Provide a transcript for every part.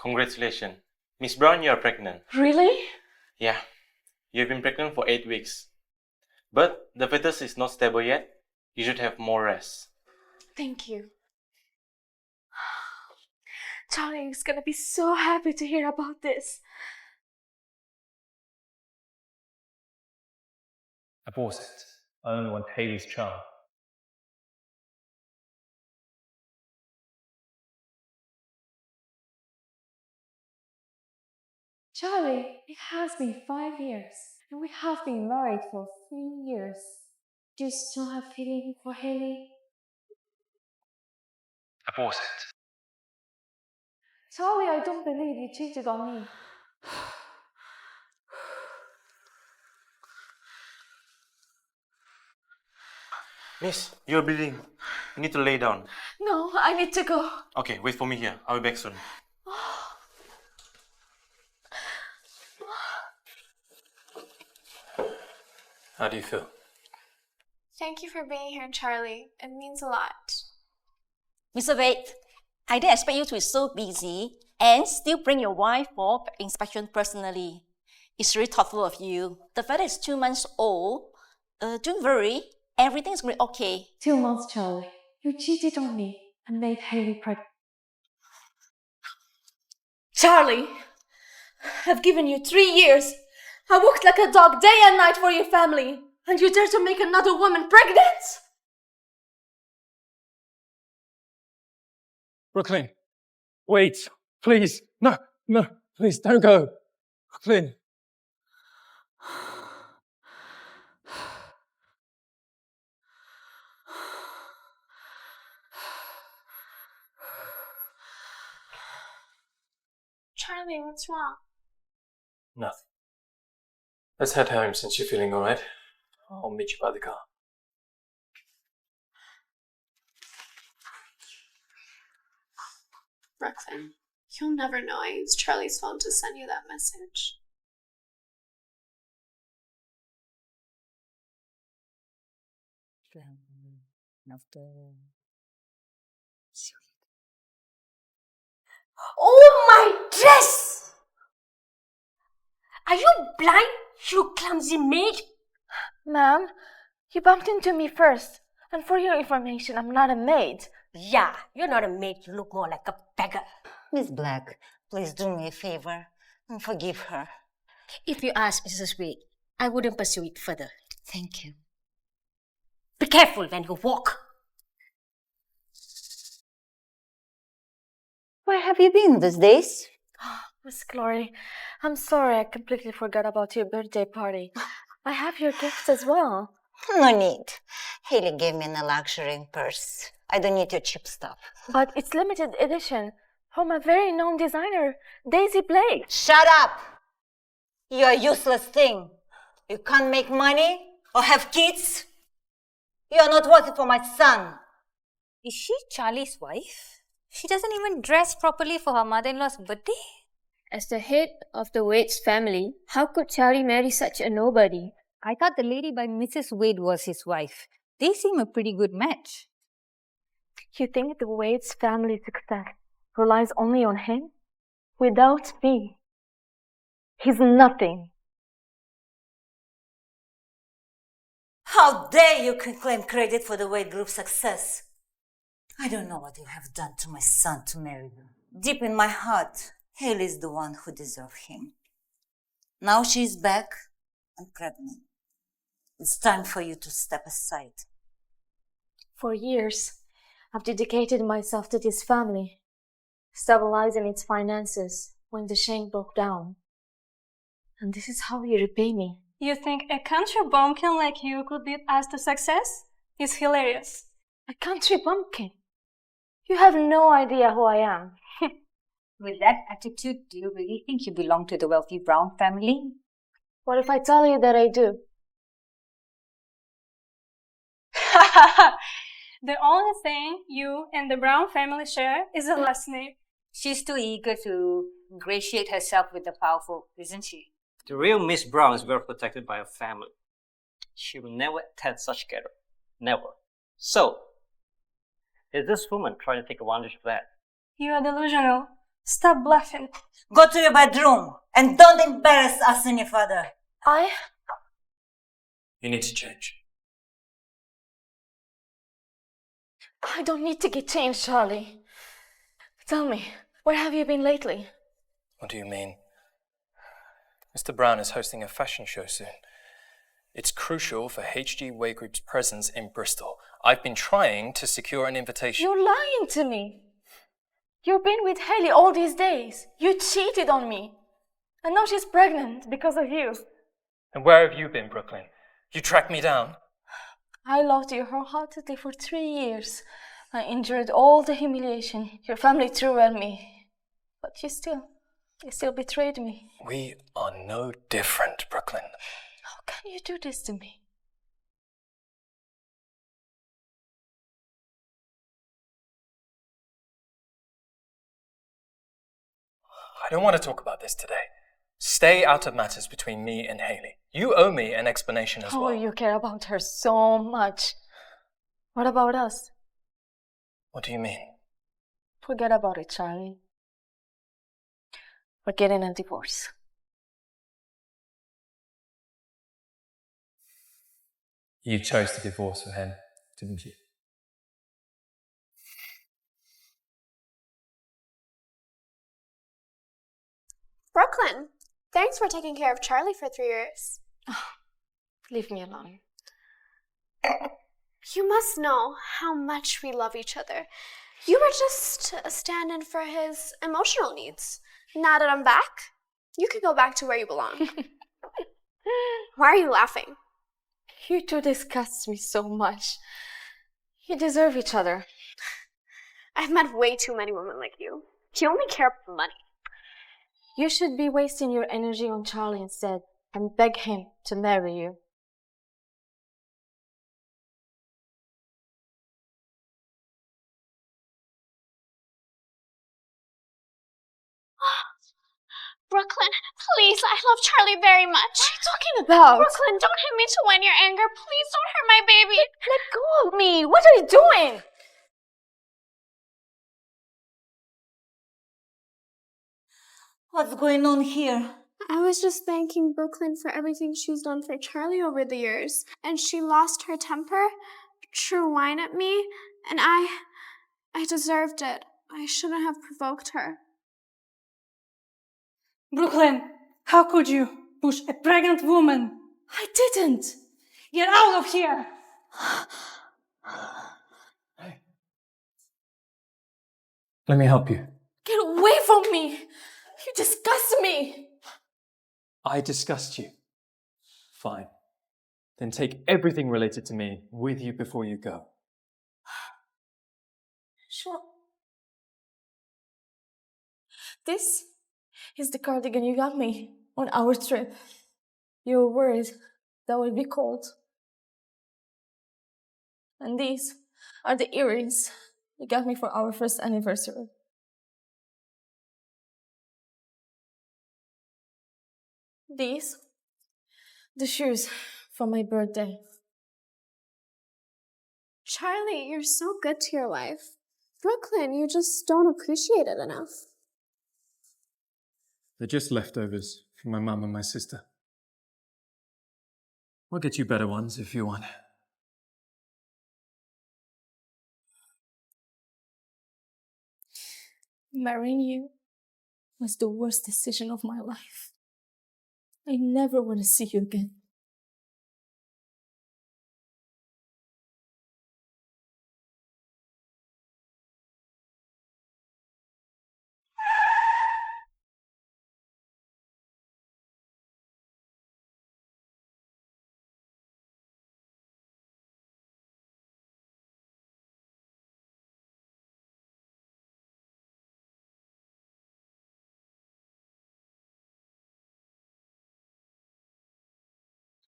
Congratulations. Miss Brown, you are pregnant. Really? Yeah, you've been pregnant for 8 weeks. But the fetus is not stable yet. You should have more rest. Thank you. Charlie is gonna be so happy to hear about this. Abort it. I only want Haley's child. Charlie, it has been 5 years, and we have been married for 3 years. Do you still have feeling for Haley? Abort it. Charlie, I don't believe you cheated on me. Miss, you're bleeding. You need to lay down. No, I need to go. Okay, wait for me here. I'll be back soon. How do you feel? Thank you for being here, Charlie. It means a lot. Mr. Wade, I didn't expect you to be so busy and still bring your wife for inspection personally. It's really thoughtful of you. The fetus is 2 months old. Don't worry, everything's going to be okay. 2 months, Charlie. You cheated on me and made Haley pregnant. Charlie, I've given you 3 years. I worked like a dog day and night for your family, and you dare to make another woman pregnant? Brooklyn, wait, please. No, please don't go. Brooklyn. Charlie, what's wrong? Nothing. Let's head home since you're feeling alright. I'll meet you by the car. Brooklyn, you'll never know I used Charlie's phone to send you that message. Oh, my dress! Are you blind, you clumsy maid? Ma'am, you bumped into me first. And for your information, I'm not a maid. Yeah, you're not a maid. You look more like a beggar. Miss Black, please do me a favor and forgive her. If you ask Mrs. Wade, I wouldn't pursue it further. Thank you. Be careful when you walk. Where have you been these days? Miss Glory, I'm sorry I completely forgot about your birthday party. I have your gifts as well. No need. Haley gave me a luxury purse. I don't need your cheap stuff. But it's limited edition from a very known designer, Daisy Blake. Shut up! You're a useless thing. You can't make money or have kids. You're not working for my son. Is she Charlie's wife? She doesn't even dress properly for her mother-in-law's birthday. As the head of the Wade's family, how could Charlie marry such a nobody? I thought the lady by Mrs. Wade was his wife. They seem a pretty good match. You think the Wade's family success relies only on him? Without me, he's nothing. How dare you claim credit for the Wade Group's success? I don't know what you have done to my son to marry you. Deep in my heart, Haley's the one who deserves him. Now she's back and pregnant. It's time for you to step aside. For years, I've dedicated myself to this family, stabilizing its finances when the chain broke down. And this is how you repay me. You think a country bumpkin like you could lead us to success? It's hilarious. A country bumpkin? You have no idea who I am. With that attitude, do you really think you belong to the wealthy Brown family? What if I tell you that I do? The only thing you and the Brown family share is a last name. She's too eager to ingratiate herself with the powerful, isn't she? The real Miss Brown is well protected by her family. She will never attend such gathering. Never. So, is this woman trying to take advantage of that? You are delusional. Stop bluffing. Go to your bedroom and don't embarrass us any further. You need to change. I don't need to get changed, Charlie. Tell me, where have you been lately? What do you mean? Mr. Brown is hosting a fashion show soon. It's crucial for HG Way Group's presence in Bristol. I've been trying to secure an invitation. You're lying to me. You've been with Haley all these days. You cheated on me. And now she's pregnant because of you. And where have you been, Brooklyn? You tracked me down. I loved you wholeheartedly for 3 years. I endured all the humiliation your family threw at me. But you still betrayed me. We are no different, Brooklyn. How can you do this to me? I don't want to talk about this today. Stay out of matters between me and Haley. You owe me an explanation as well. Oh, you care about her so much. What about us? What do you mean? Forget about it, Charlie. We're getting a divorce. You chose to divorce with him, didn't you? Brooklyn, thanks for taking care of Charlie for 3 years. Leave me alone. You must know how much we love each other. You were just a stand-in for his emotional needs. Now that I'm back, you can go back to where you belong. Why are you laughing? You two disgust me so much. You deserve each other. I've met way too many women like you. You only care about money. You should be wasting your energy on Charlie instead and beg him to marry you. Brooklyn, please, I love Charlie very much. What are you talking about? Brooklyn, don't hit me to win your anger. Please don't hurt my baby. Let go of me. What are you doing? What's going on here? I was just thanking Brooklyn for everything she's done for Charlie over the years. And she lost her temper, threw wine at me, and I deserved it. I shouldn't have provoked her. Brooklyn, how could you push a pregnant woman? I didn't. Get out of here! Hey. Let me help you. Get away from me. You disgust me. I disgust you. Fine. Then take everything related to me with you before you go. Sure. This is the cardigan you got me on our trip. You were worried that would be cold. And these are the earrings you got me for our first anniversary. These, the shoes for my birthday. Charlie, you're so good to your wife. Brooklyn, you just don't appreciate it enough. They're just leftovers from my mum and my sister. I'll get you better ones if you want. Marrying you was the worst decision of my life. I never want to see you again.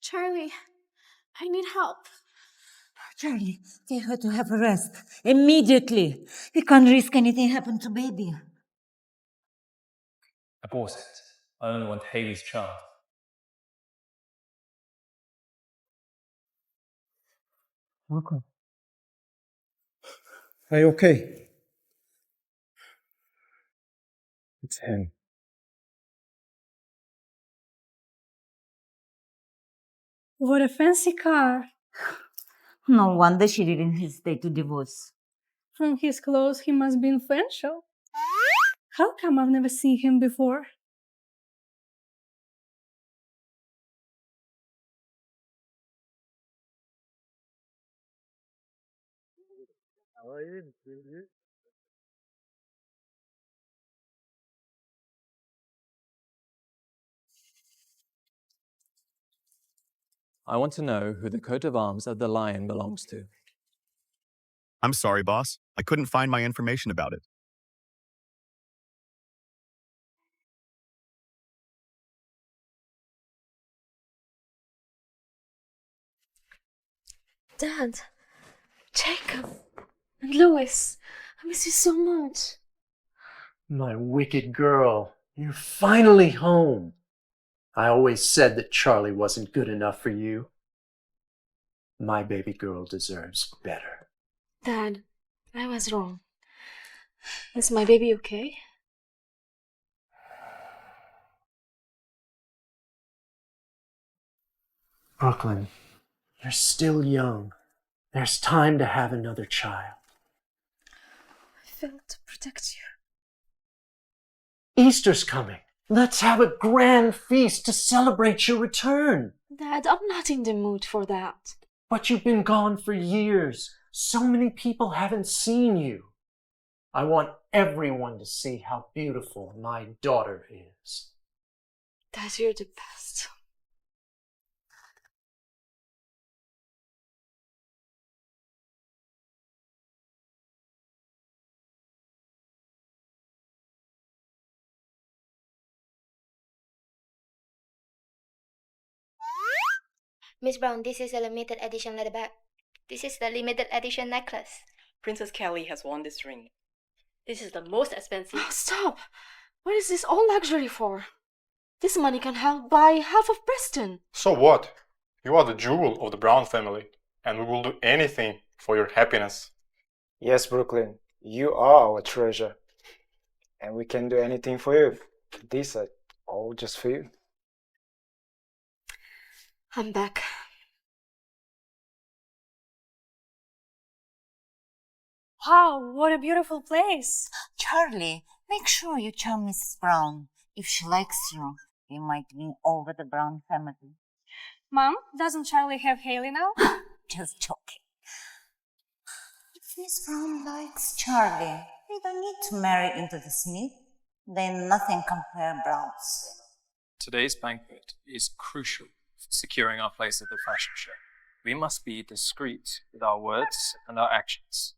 Charlie, I need help. Charlie, take her to have a rest. Immediately. We can't risk anything happen to baby. Abort it. I only want Haley's child. Welcome. Are you okay? It's him. What a fancy car. No wonder she didn't hesitate to divorce. From his clothes, he must be influential. How come I've never seen him before? I want to know who the coat of arms of the lion belongs to. I'm sorry, boss. I couldn't find my information about it. Dad, Jacob, and Louis, I miss you so much. My wicked girl, you're finally home. I always said that Charlie wasn't good enough for you. My baby girl deserves better. Dad, I was wrong. Is my baby okay? Brooklyn, you're still young. There's time to have another child. I failed to protect you. Easter's coming. Let's have a grand feast to celebrate your return. Dad, I'm not in the mood for that. But you've been gone for years. So many people haven't seen you. I want everyone to see how beautiful my daughter is. Dad, you're the best. Miss Brown, this is a limited edition leather bag. This is the limited edition necklace. Princess Kelly has worn this ring. This is the most expensive. Oh, stop! What is this all luxury for? This money can help buy half of Preston. So what? You are the jewel of the Brown family, and we will do anything for your happiness. Yes, Brooklyn, you are our treasure. And we can do anything for you. These are all just for you. I'm back. Wow, what a beautiful place. Charlie, make sure you charm Mrs. Brown. If she likes you, you might win over the Brown family. Mom, doesn't Charlie have Haley now? Just joking. If Miss Brown likes Charlie, they don't need to marry into the Smith. Then nothing compare Browns. Today's banquet is crucial for securing our place at the fashion show. We must be discreet with our words and our actions.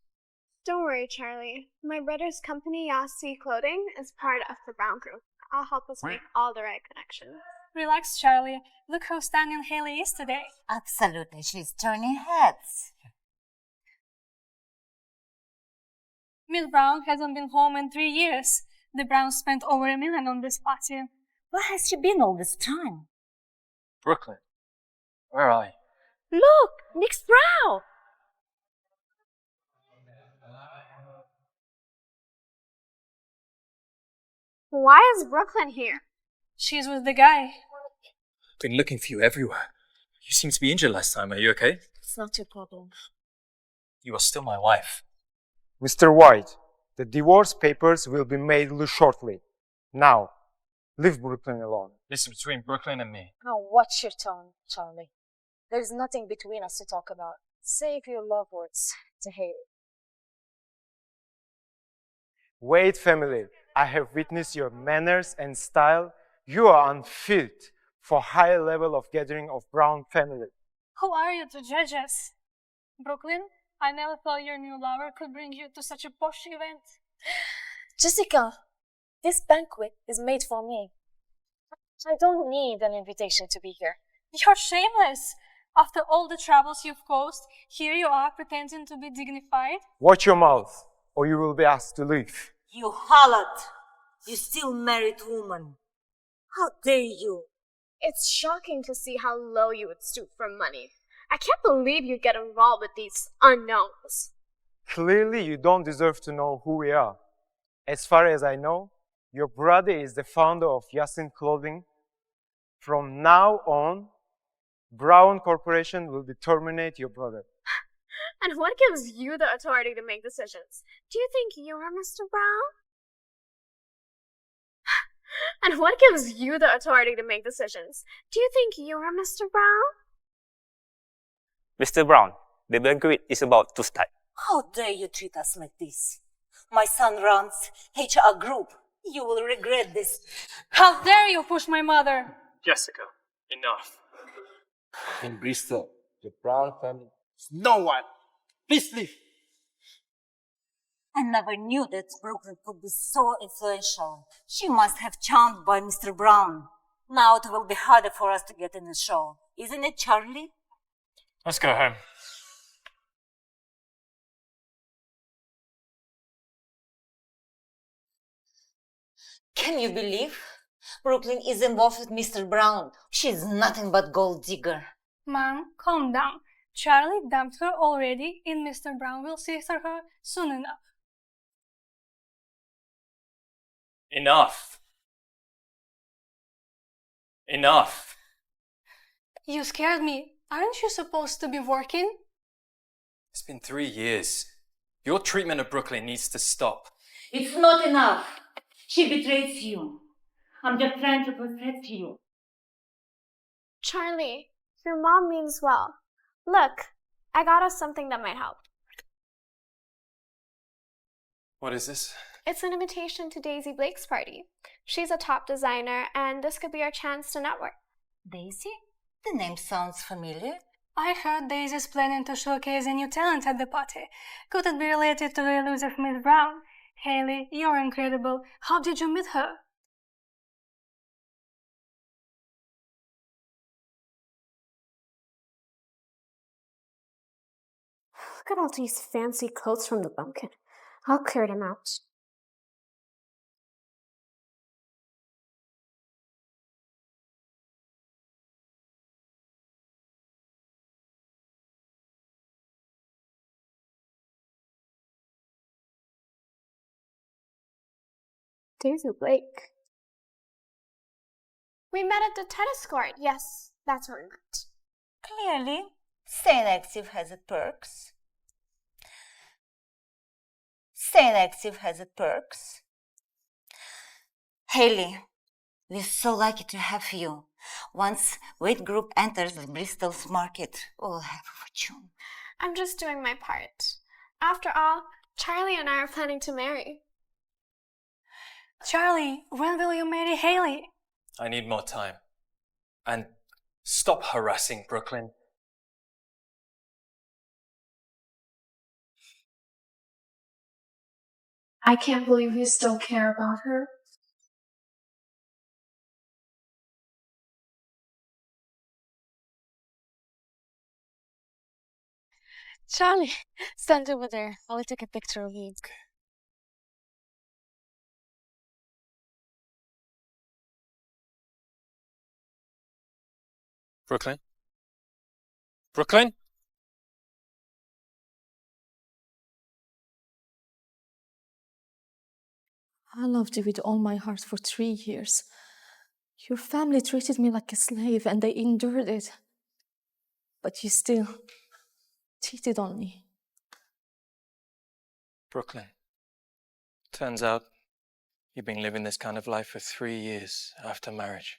Don't worry, Charlie. My brother's company, Yasi Clothing, is part of the Brown Group. I'll help us make all the right connections. Relax, Charlie. Look how stunning Haley is today. Absolutely, she's turning heads. Miss Brown hasn't been home in 3 years. The Browns spent over $1 million on this party. Where has she been all this time? Brooklyn, where are you? Look, Miss Brown! Why is Brooklyn here? She's with the guy. Been looking for you everywhere. You seemed to be injured last time. Are you okay? It's not your problem. You are still my wife. Mr. White, the divorce papers will be mailed shortly. Now, leave Brooklyn alone. This is between Brooklyn and me. Now watch your tone, Charlie. There's nothing between us to talk about. Save your love words to Haley. Wait, family. I have witnessed your manners and style. You are unfit for high level of gathering of Brown family. Who are you to judge us? Brooklyn, I never thought your new lover could bring you to such a posh event. Jessica, this banquet is made for me. I don't need an invitation to be here. You're shameless. After all the troubles you've caused, here you are pretending to be dignified. Watch your mouth, or you will be asked to leave. You harlot! You still married woman. How dare you? It's shocking to see how low you would stoop for money. I can't believe you get involved with these unknowns. Clearly, you don't deserve to know who we are. As far as I know, Your brother is the founder of Yasin Clothing. From now on, Brown Corporation will terminate your brother. And what gives you the authority to make decisions? Do you think you're Mr. Brown? And what gives you the authority to make decisions? Do you think you're Mr. Brown? Mr. Brown, the banquet is about to start. How dare you treat us like this? My son runs HR group. You will regret this. How dare you push my mother? Jessica, enough. In Bristol, the Brown family is no one. Please leave. I never knew that Brooklyn could be so influential. She must have charmed by Mr. Brown. Now it will be harder for us to get in the show. Isn't it, Charlie? Let's go home. Can you believe? Brooklyn is involved with Mr. Brown. She's nothing but gold digger. Mom, calm down. Charlie dumped her already, and Mr. Brown will sister her soon enough. Enough. Enough. You scared me. Aren't you supposed to be working? It's been 3 years. Your treatment of Brooklyn needs to stop. It's not enough. She betrays you. I'm just trying to protect you. Charlie, your mom means well. Look, I got us something that might help. What is this? It's an invitation to Daisy Blake's party. She's a top designer, and this could be our chance to network. Daisy? The name sounds familiar. I heard Daisy's planning to showcase a new talent at the party. Could it be related to the elusive Miss Brown? Haley, you're incredible. How did you meet her? Look at all these fancy coats from the bumpkin. I'll clear them out. Daisy Blake. We met at the tennis court. Yes, that's where we met. Clearly, staying active has its perks. Staying active has its perks. Haley, we're so lucky to have you. Once Weight Group enters Bristol's market, we'll have a fortune. I'm just doing my part. After all, Charlie and I are planning to marry. Charlie, when will you marry Haley? I need more time. And stop harassing Brooklyn. I can't believe you still care about her. Charlie, stand over there. I'll take a picture of you. Brooklyn? Brooklyn? I loved you with all my heart for 3 years. Your family treated me like a slave and they endured it. But you still cheated on me. Brooklyn. Turns out you've been living this kind of life for 3 years after marriage.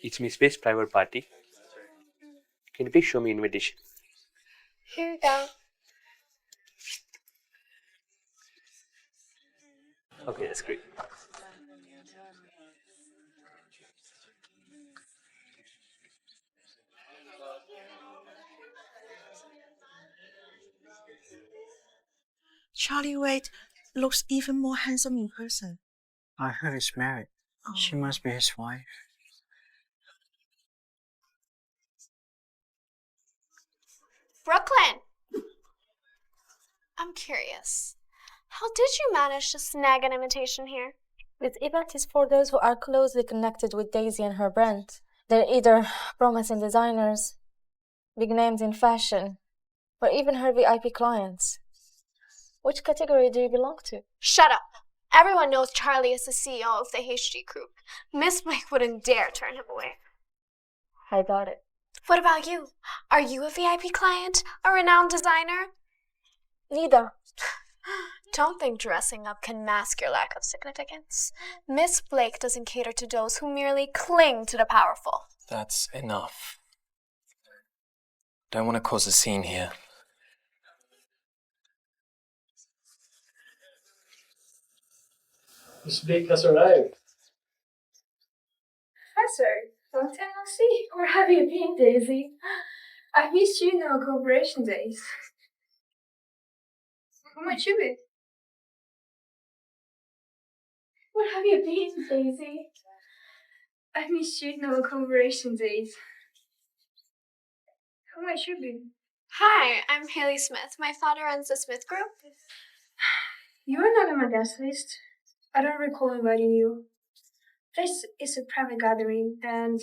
It's Miss B's private party. Can you please show me invitation? Here you go. Okay, that's great. Charlie Wade looks even more handsome in person. I heard he's married. She must be his wife. Brooklyn! I'm curious. How did you manage to snag an invitation here? This event is for those who are closely connected with Daisy and her brand. They're either promising designers, big names in fashion, or even her VIP clients. Which category do you belong to? Shut up. Everyone knows Charlie is the CEO of the HG Group. Miss Blake wouldn't dare turn him away. I got it. What about you? Are you a VIP client? A renowned designer? Neither. Don't think dressing up can mask your lack of significance. Miss Blake doesn't cater to those who merely cling to the powerful. That's enough. Don't want to cause a scene here. Miss Blake has arrived. Hi, sir. Long time no see. Where have you been, Daisy? I've missed you in our cooperation days. How much you been? Where have you been, Daisy? I've missed you in our cooperation days. How much you been? Hi, I'm Haley Smith. My father runs the Smith Group. You are not on my guest list. I don't recall inviting you. This is a private gathering, and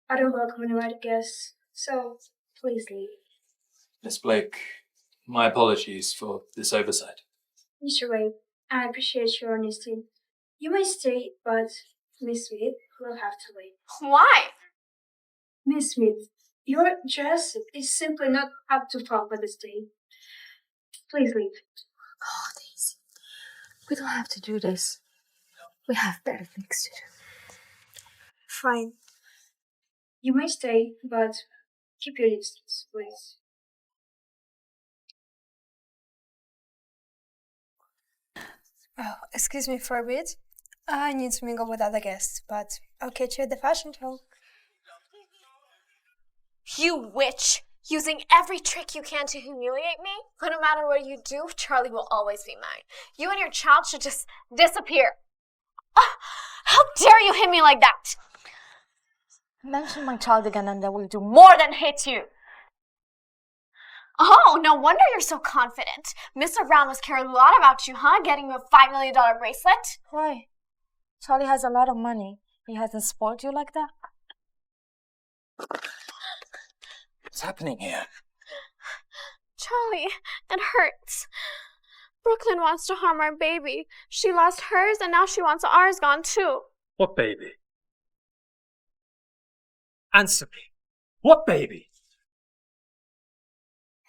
I don't welcome uninvited guests, so please leave. Miss Blake, my apologies for this oversight. Mr. Wade, I appreciate your honesty. You may stay, but Miss Smith will have to wait. Why? Miss Smith, your dress is simply not up to par for this day. Please leave. Oh, Daisy. We don't have to do this. We have better things to do. Fine. You may stay, but keep your distance, please. Oh, excuse me for a bit. I need to mingle with other guests, but I'll catch you at the fashion show. You witch! Using every trick you can to humiliate me? But no matter what you do, Charlie will always be mine. You and your child should just disappear. How dare you hit me like that? Mention my child again and I will do more than hit you. Oh, no wonder you're so confident. Mr. Brown must care a lot about you, huh? Getting you a $5 million bracelet? Why? Charlie has a lot of money. He hasn't spoiled you like that? What's happening here? Charlie, it hurts. Brooklyn wants to harm our baby. She lost hers and now she wants ours gone too. What baby? Answer me. What baby?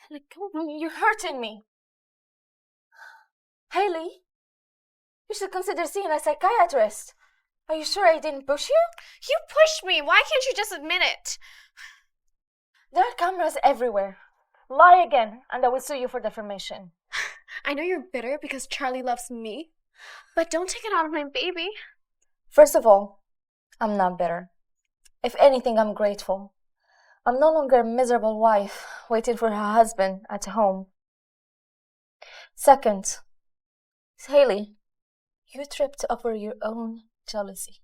You're hurting me. Haley, you should consider seeing a psychiatrist. Are you sure I didn't push you? You pushed me. Why can't you just admit it? There are cameras everywhere. Lie again, and I will sue you for defamation. I know you're bitter because Charlie loves me, but don't take it out on my baby. First of all, I'm not bitter. If anything, I'm grateful. I'm no longer a miserable wife waiting for her husband at home. Second, Haley, you tripped over your own jealousy.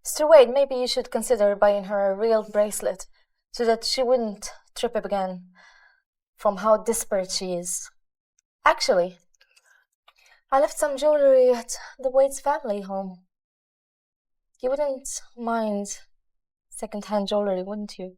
Mr. Wade, maybe you should consider buying her a real bracelet so that she wouldn't trip up again from how desperate she is. Actually, I left some jewelry at the Wade's family home. You wouldn't mind second-hand jewelry, wouldn't you?